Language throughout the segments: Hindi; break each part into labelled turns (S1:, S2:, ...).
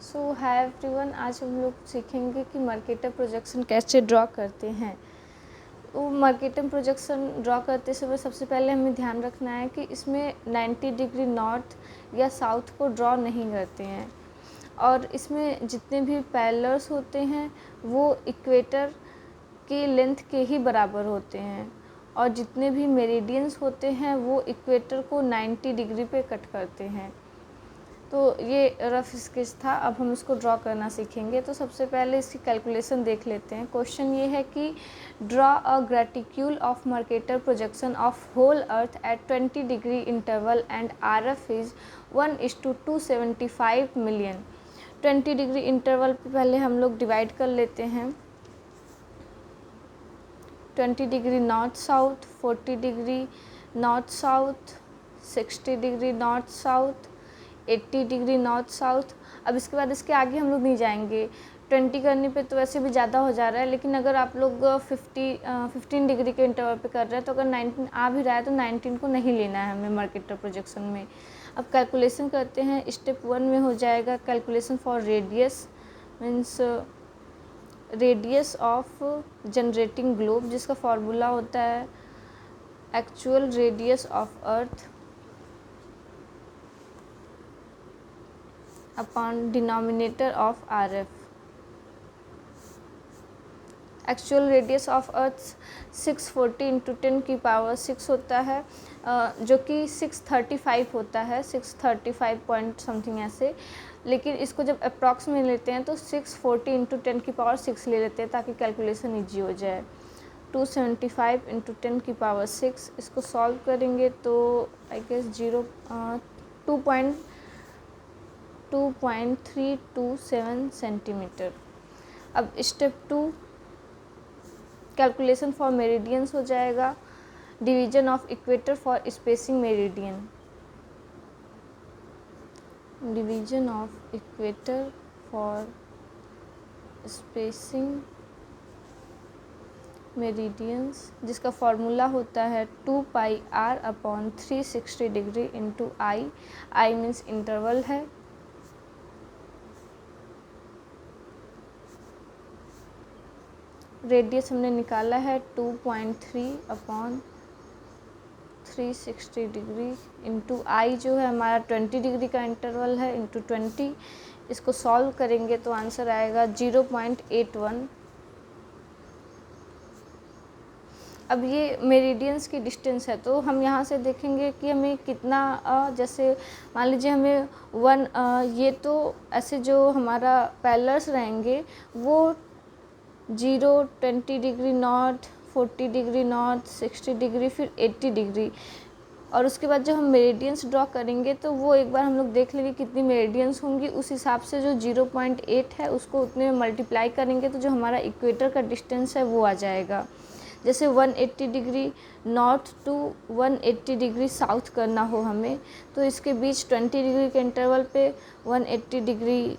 S1: सो हाय एवरीवन, आज हम लोग सीखेंगे कि मर्केटर प्रोजेक्शन कैसे ड्रॉ करते हैं। वो मर्केटर प्रोजेक्शन ड्रॉ करते समय सबसे पहले हमें ध्यान रखना है कि इसमें 90 डिग्री नॉर्थ या साउथ को ड्रॉ नहीं करते हैं, और इसमें जितने भी पैरेलल्स होते हैं वो इक्वेटर की लेंथ के ही बराबर होते हैं, और जितने भी मेरिडियंस होते हैं वो इक्वेटर को 90 डिग्री पे कट करते हैं। तो ये रफ स्केच था। अब हम इसको ड्रॉ करना सीखेंगे। तो सबसे पहले इसकी कैलकुलेशन देख लेते हैं। क्वेश्चन ये है कि draw a graticule of Mercator projection of whole earth at 20 degree interval and RF is 1:275 million. 20 degree interval पे पहले हम लोग डिवाइड कर लेते हैं। 20 degree north south, 40 degree north south, 60 degree north south, 80 degree north south. अब इसके बाद इसके आगे हम लोग नहीं जाएंगे। 20 करने पे तो वैसे भी ज़्यादा हो जा रहा है, लेकिन अगर आप लोग 15 डिग्री के इंटरवल पे कर रहे हैं तो अगर 19 आ भी रहा है तो 19 को नहीं लेना है हमें मर्केटर प्रोजेक्शन में। अब कैलकुलेशन करते हैं। स्टेप 1 में हो जाएगा calculation for radius, means radius of generating globe, जिसका फॉर्मूला होता है actual radius of earth upon denominator of RF। Actual radius of earth 640 into 10 की पावर 6 होता है, जो कि 635 होता है, 635 पॉइंट समथिंग ऐसे। लेकिन इसको जब अप्रॉक्स में लेते हैं तो 640 इंटू 10 की पावर 6 ले लेते हैं ताकि कैलकुलेशन ईजी हो जाए। 275 इंटू 10 की पावर 6, इसको सॉल्व करेंगे तो आई गेस 2.327 सेंटीमीटर। अब स्टेप 2 कैलकुलेशन फॉर मेरिडियंस हो जाएगा division of equator for spacing meridian. Division of equator for spacing meridians, जिसका फॉर्मूला होता है 2πr upon 360 degree into I means interval है। रेडियस हमने निकाला है 2.3 अपॉन 360 डिग्री इंटू आई जो है हमारा 20 डिग्री का इंटरवल है इंटू 20। इसको सॉल्व करेंगे तो आंसर आएगा 0.81। अब ये मेरिडियंस की डिस्टेंस है, तो हम यहाँ से देखेंगे कि हमें कितना, जैसे मान लीजिए हमें ये तो ऐसे जो हमारा पैरेलल्स रहेंगे वो 0, 20 degree north, 40 degree north, 60 degree, फिर 80 डिग्री, और उसके बाद जब हम मेरिडियंस ड्रॉ करेंगे तो वो एक बार हम लोग देख लेंगे कितनी मेरिडियंस होंगी। उस हिसाब से जो 0.8 है उसको उतने में मल्टीप्लाई करेंगे तो जो हमारा इक्वेटर का डिस्टेंस है वो आ जाएगा। जैसे 180 degree north to 180 degree south करना हो हमें, तो इसके बीच 20 डिग्री के इंटरवल पे 180 डिग्री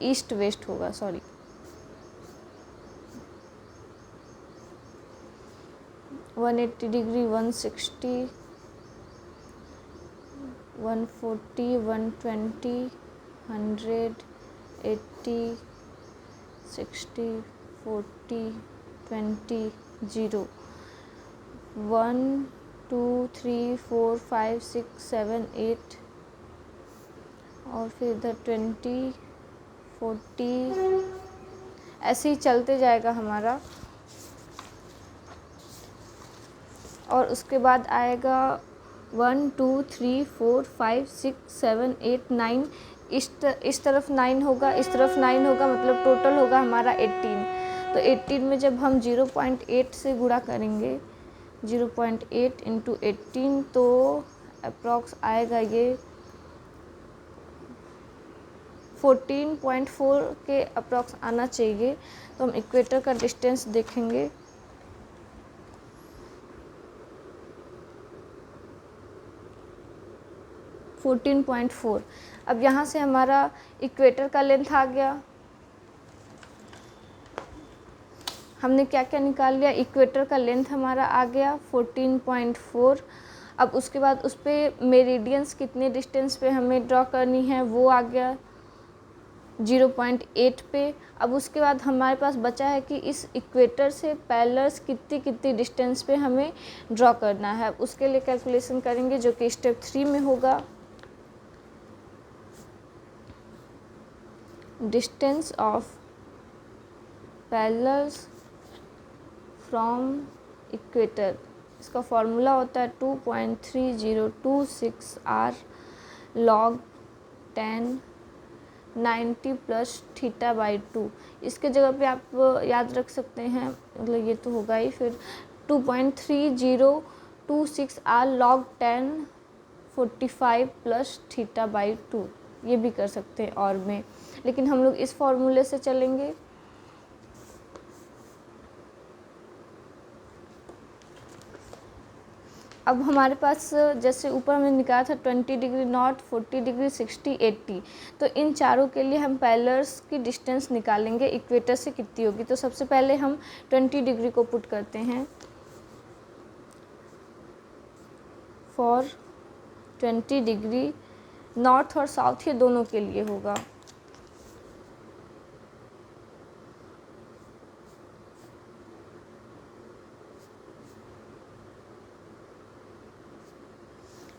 S1: ईस्ट वेस्ट होगा, 180 डिग्री, 160, 140, 120, 100, 80, 60, 40, 20, 0, 1, 2, 3, 4, 5, 6, 7, 8, और फिर इधर 20, 40, ऐसे ही चलते जाएगा हमारा। और उसके बाद आएगा 1, 2, 3, 4, 5, 6, 7, 8, 9। इस तरफ 9 होगा, इस तरफ 9 होगा, मतलब टोटल होगा हमारा 18। तो 18 में जब हम 0.8 से गुणा करेंगे, 0.8 इंटू 18, तो अप्रॉक्स आएगा ये 14.4 के अप्रॉक्स आना चाहिए। तो हम इक्वेटर का डिस्टेंस देखेंगे। – 14.4। अब यहाँ से हमारा इक्वेटर का लेंथ आ गया। हमने क्या क्या निकाल लिया, इक्वेटर का लेंथ हमारा आ गया 14.4। अब उसके बाद उस पर मेरिडियंस कितने डिस्टेंस पे हमें ड्रॉ करनी है वो आ गया 0.8 पे। अब उसके बाद हमारे पास बचा है कि इस इक्वेटर से पैरेलल्स कितनी कितनी डिस्टेंस पे हमें ड्रॉ करना है। उसके लिए कैलकुलेशन करेंगे जो कि स्टेप 3 में होगा। Distance of parallels from equator, इसका फॉर्मूला होता है 2.3026 r log 10 90 प्लस θ/2। इसके जगह पे आप याद रख सकते हैं, मतलब ये तो होगा ही, फिर 2.3026 r log 10 45 प्लस θ/2, ये भी कर सकते हैं और में, लेकिन हम लोग इस फॉर्मूले से चलेंगे। अब हमारे पास जैसे ऊपर हमने निकाला था 20 डिग्री नॉर्थ, 40 डिग्री, 60, 80, तो इन चारों के लिए हम पैरेलल्स की डिस्टेंस निकालेंगे इक्वेटर से कितनी होगी। तो सबसे पहले हम 20 डिग्री को पुट करते हैं। फॉर 20 डिग्री नॉर्थ और साउथ ये दोनों के लिए होगा।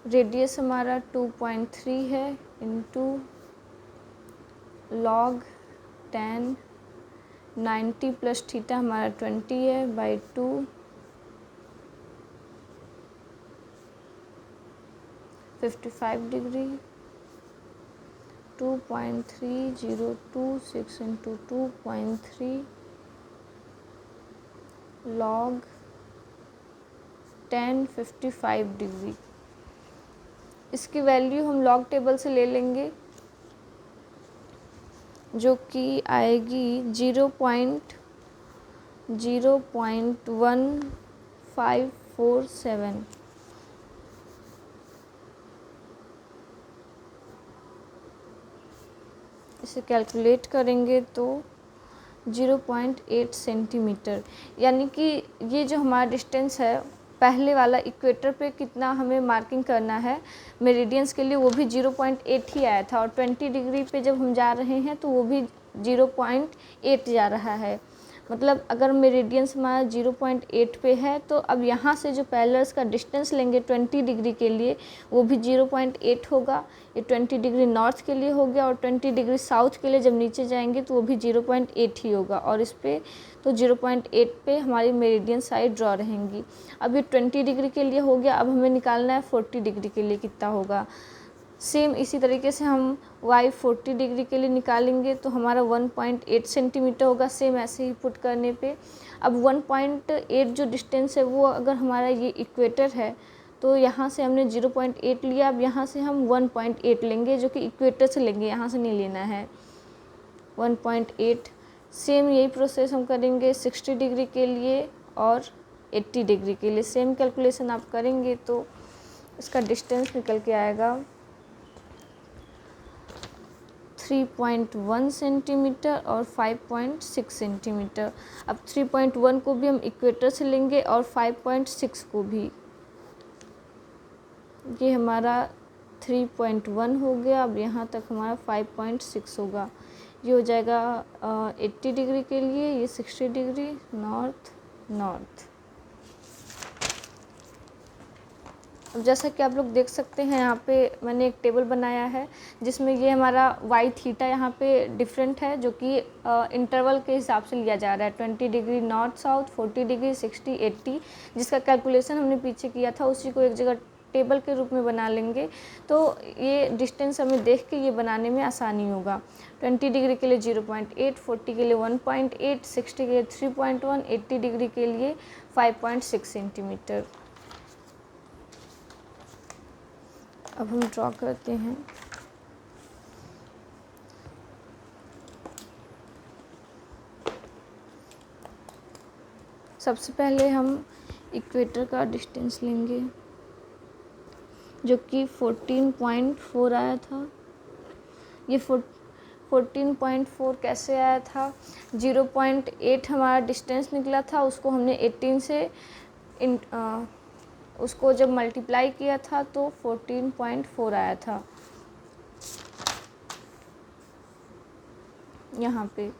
S1: रेडियस हमारा 2.3 है इंटू log 10 90 प्लस थीटा हमारा 20 है by 2 55 degree 2.3026 into 2.3 log 10 55 degree. इसकी वैल्यू हम लॉग टेबल से ले लेंगे जो कि आएगी 0.1547। इसे कैलकुलेट करेंगे तो 0.8 सेंटीमीटर, यानी कि ये जो हमारा डिस्टेंस है पहले वाला इक्वेटर पे कितना हमें मार्किंग करना है मेरिडियंस के लिए, वो भी 0.8 ही आया था, और 20 डिग्री पे जब हम जा रहे हैं तो वो भी 0.8 जा रहा है। मतलब अगर मेरिडियंस हमारा 0.8 पे है तो अब यहाँ से जो पैरेलल्स का डिस्टेंस लेंगे 20 डिग्री के लिए वो भी 0.8 होगा। ये 20 डिग्री नॉर्थ के लिए हो गया, और 20 डिग्री साउथ के लिए जब नीचे जाएंगे तो वो भी 0.8 ही होगा, और इस पे तो 0.8 पे हमारी मेरिडियन साइड ड्रॉ रहेंगी। अब ये 20 डिग्री के लिए हो गया। अब हमें निकालना है 40 डिग्री के लिए कितना होगा। सेम इसी तरीके से हम y 40 डिग्री के लिए निकालेंगे तो हमारा 1.8 सेंटीमीटर होगा, सेम ऐसे ही पुट करने पे। अब 1.8 जो डिस्टेंस है वो अगर हमारा ये इक्वेटर है तो यहाँ से हमने 0.8 लिया, अब यहाँ से हम 1.8 लेंगे जो कि इक्वेटर से लेंगे, यहाँ से नहीं लेना है 1.8। सेम यही प्रोसेस हम करेंगे 60 डिग्री के लिए और 80 डिग्री के लिए। सेम कैलकुलेशन आप करेंगे तो इसका डिस्टेंस निकल के आएगा 3.1 सेंटीमीटर और 5.6 सेंटीमीटर। अब 3.1 को भी हम इक्वेटर से लेंगे और 5.6 को भी। ये हमारा 3.1 हो गया। अब यहाँ तक हमारा 5.6 होगा। ये हो जाएगा 80 डिग्री के लिए, ये 60 डिग्री नॉर्थ नॉर्थ। अब जैसा कि आप लोग देख सकते हैं यहाँ पे मैंने एक टेबल बनाया है जिसमें ये हमारा वाई थीटा यहाँ पे डिफरेंट है जो कि इंटरवल के हिसाब से लिया जा रहा है। 20 डिग्री नॉर्थ साउथ, 40 डिग्री, 60, 80, जिसका कैलकुलेशन हमने पीछे किया था उसी को एक जगह टेबल के रूप में बना लेंगे तो ये डिस्टेंस हमें देख के ये बनाने में आसानी होगा। 20 डिग्री के लिए 0.8, 40 के लिए 1.8, 60 के लिए 3.1, 80 डिग्री के लिए 5.6 सेंटीमीटर। अब हम ड्रॉ करते हैं। सबसे पहले हम इक्वेटर का डिस्टेंस लेंगे जो कि 14.4 आया था। ये 14.4 कैसे आया था? 0.8 हमारा डिस्टेंस निकला था, उसको हमने 18 से उसको जब मल्टीप्लाई किया था तो 14.4 आया था यहाँ पे।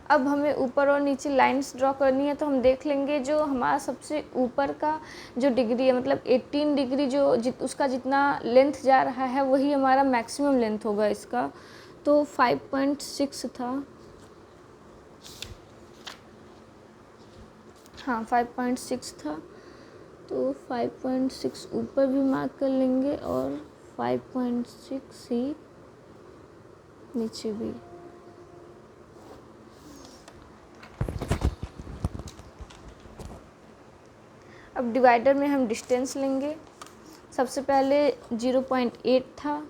S1: अब हमें ऊपर और नीचे लाइंस ड्रॉ करनी है, तो हम देख लेंगे जो हमारा सबसे ऊपर का जो डिग्री है, मतलब 18 डिग्री जो उसका जितना लेंथ जा रहा है वही हमारा मैक्सिमम लेंथ होगा इसका। तो 5.6 था, हाँ 5.6 था, तो 5.6 ऊपर भी मार्क कर लेंगे और 5.6 ही नीचे भी। अब डिवाइडर में हम डिस्टेंस लेंगे। सबसे पहले 0.8 था,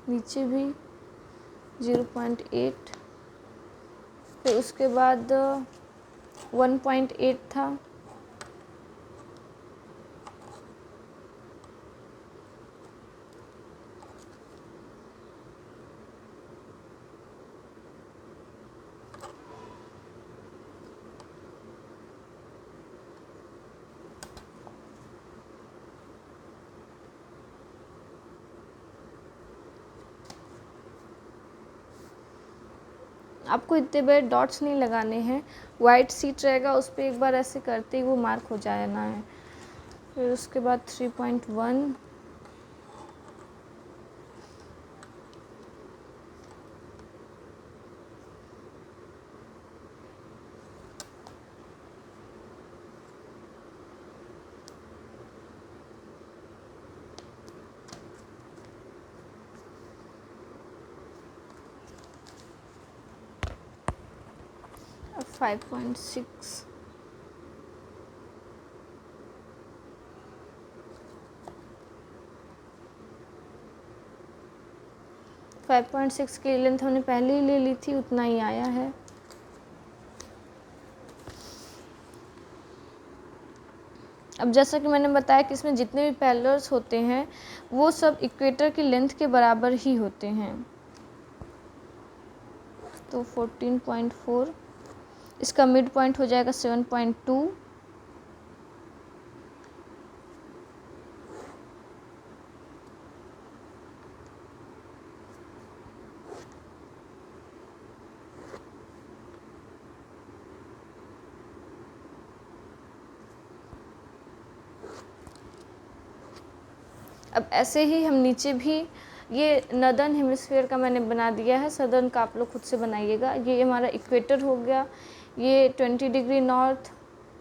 S1: नीचे भी 0.8, फिर उसके बाद 1.8 था, आपको इतने बड़े डॉट्स नहीं लगाने हैं, वाइट सीट रहेगा उस पर एक बार ऐसे करते ही वो मार्क हो जाना है। फिर उसके बाद 3.1, अब 5.6, की लेंथ हमने पहले ही ले ली थी, उतना ही आया है। अब जैसा कि मैंने बताया कि इसमें जितने भी पैरेलल्स होते हैं वो सब इक्वेटर की लेंथ के बराबर ही होते हैं। तो 14.4, इसका मिड पॉइंट हो जाएगा 7.2, अब ऐसे ही हम नीचे भी, ये नॉर्दर्न हेमिस्फीयर का मैंने बना दिया है, सदर्न का आप लोग खुद से बनाइएगा। ये हमारा इक्वेटर हो गया, ये 20 degree north,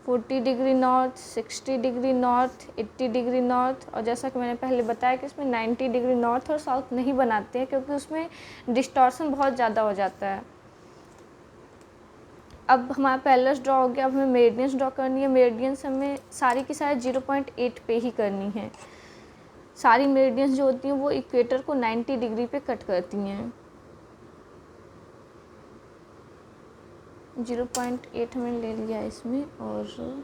S1: 40 degree north, 60 degree north, 80 degree north, और जैसा कि मैंने पहले बताया कि इसमें 90 डिग्री नॉर्थ और साउथ नहीं बनाते हैं क्योंकि उसमें डिस्टॉर्शन बहुत ज़्यादा हो जाता है। अब हमारा पैरेलल्स ड्रॉ हो गया, अब हमें मेरिडियंस ड्रॉ करनी है। मेरिडियंस हमें सारी की सारी 0.8 पे ही करनी है। सारी मेरिडियंस जो होती हैं वो इक्वेटर को 90 डिग्री पे कट करती हैं। 0.8 हमने ले लिया इसमें, और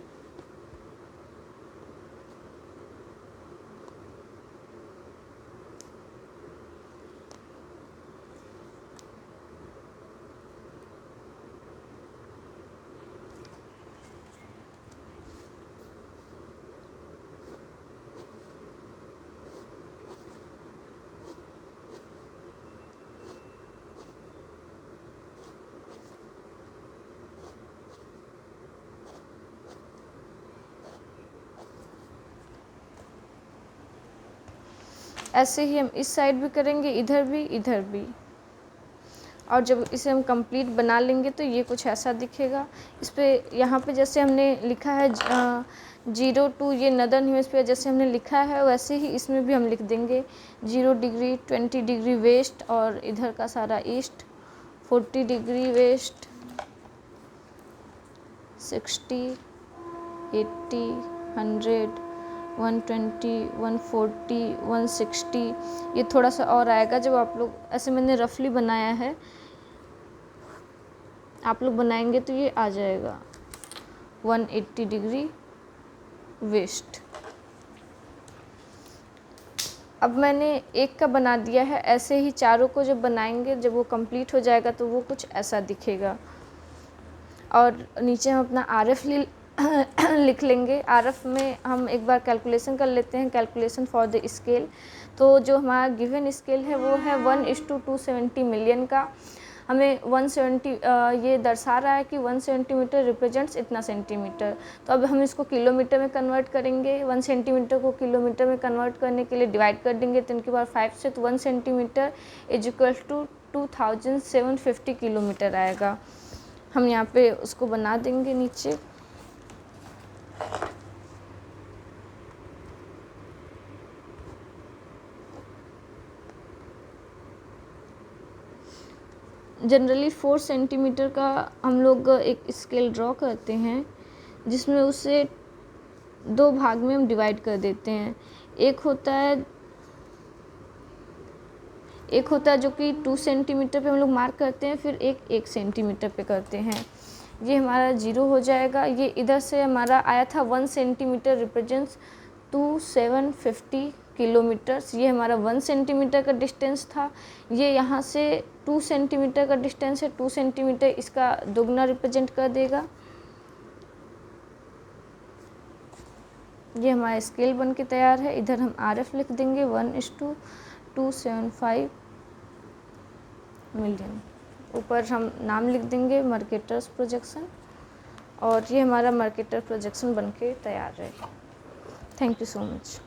S1: ऐसे ही हम इस साइड भी करेंगे, इधर भी, इधर भी। और जब इसे हम कंप्लीट बना लेंगे तो ये कुछ ऐसा दिखेगा। इस पर यहाँ पे जैसे हमने लिखा है 0 to ये नॉर्दर्न हेमिस्फीयर जैसे हमने लिखा है वैसे ही इसमें भी हम लिख देंगे 0 डिग्री, 20 डिग्री वेस्ट, और इधर का सारा ईस्ट, 40 डिग्री वेस्ट, 60, 80, 100, 120, 140, 160। ये थोड़ा सा और आएगा जब आप लोग ऐसे, मैंने रफली बनाया है, आप लोग बनाएंगे तो ये आ जाएगा 180 डिग्री वेस्ट। अब मैंने एक का बना दिया है, ऐसे ही चारों को जब बनाएंगे, जब वो कंप्लीट हो जाएगा तो वो कुछ ऐसा दिखेगा। और नीचे हम अपना RF लिख लेंगे। RF में हम एक बार कैलकुलेशन कर लेते हैं, कैलकुलेशन फॉर द स्केल। तो जो हमारा गिवन स्केल है वो है 1:270 मिलियन का। हमें 170 ये दर्शा रहा है कि 1 सेंटीमीटर रिप्रेजेंट्स इतना सेंटीमीटर। तो अब हम इसको किलोमीटर में कन्वर्ट करेंगे। 1 सेंटीमीटर को किलोमीटर में कन्वर्ट करने के लिए डिवाइड कर देंगे 10⁵ से, तो 1 centimetre is equal to 2750 kilometre आएगा। हम यहाँ पे उसको बना देंगे नीचे। जनरली 4 सेंटीमीटर का हम लोग एक स्केल ड्रॉ करते हैं, जिसमें उसे 2 भाग में हम डिवाइड कर देते हैं। एक होता है जो कि 2 सेंटीमीटर पे हम लोग मार्क करते हैं, फिर 1 सेंटीमीटर पे करते हैं। ये हमारा 0 हो जाएगा। ये इधर से हमारा आया था 1 सेंटीमीटर रिप्रेजेंट्स 2750 किलोमीटर्स। ये हमारा 1 सेंटीमीटर का डिस्टेंस था। ये यहाँ से 2 सेंटीमीटर का डिस्टेंस है। 2 सेंटीमीटर इसका दोगुना रिप्रेजेंट कर देगा। ये हमारा स्केल बन के तैयार है। इधर हम RF लिख देंगे 1:275 मिलियन। ऊपर हम नाम लिख देंगे मर्केटर्स प्रोजेक्शन, और ये हमारा मर्केटर प्रोजेक्शन बन के तैयार है। Thank you so much.